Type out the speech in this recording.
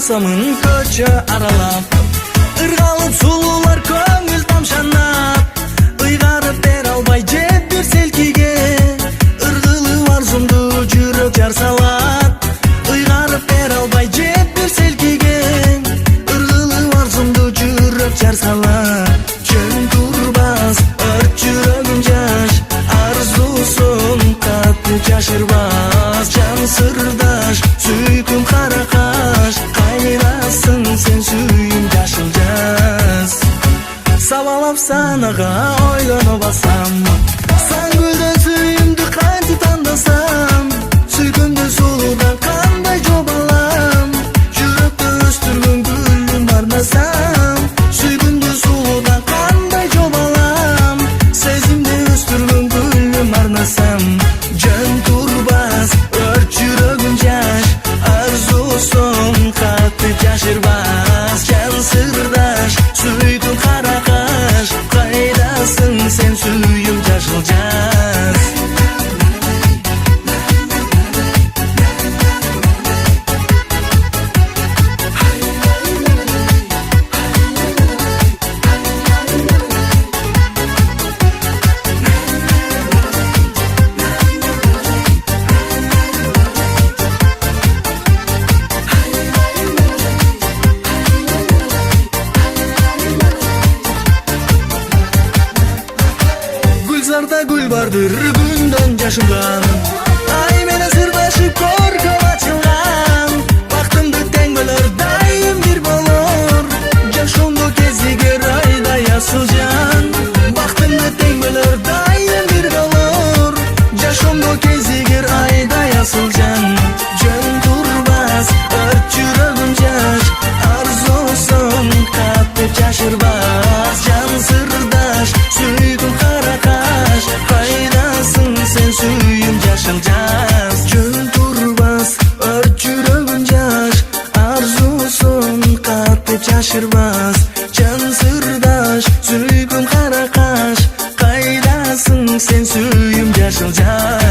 басамын көчө аралап, ыргалып сулуулар көңүл тамшанап, ыйгарып бере албай жеп бир селкиге, ыргылып арзумду жүрөк жар салат, ыйгарып бере албай жеп бир селкиге, ыргылып арзумду жүрөк жар салат. Жөн турбас өрт жүрөгүм жаш, арзусун катты жашырбас, жан сырдаш сүйкүм кара каш, кайдасың сен сүйүм жашыл жаз. Сабалап санага ойлоно басам, сан гүлдөн сүйүмдү кантип тандасам, сүйкүмдү сулуудан кандай жобалам, жүрөктө өстүргөн гүлүм арнасам, сүйкүмдү сулуудан кандай жобалам, сезимди өстүргөн гүлүм арнасам. Жөн турбас өрт жүрөгүм жаш, арзусун катты жашырбас, жан сырдаш сүйкүм кара каш, кайдасың сен сүйүм жашыл жаз. Гүлзарда гүл бардыр күндөн жашылган, ай менен сырдашып көркөм ачылган, бактымды тең бөлөр дайым бир болор, жашоомдо кезигер айдай асыл жан, бактымды тең бөлөр дайым бир болор, жашоомдо кезигер айдай асыл жан. Жөн турбас өрт жүрөгүм жаш, арзусун катты жашырбас, жан сырдаш сүйкүм кара каш, кайдасың сен сүйүм жашыл жаз. Жөн турбас өрт жүрөгүм жаш, арзусун катты жашырбас, жан сырдаш сүйкүм кара каш, кайдасың сен сүйүм жашыл жаз.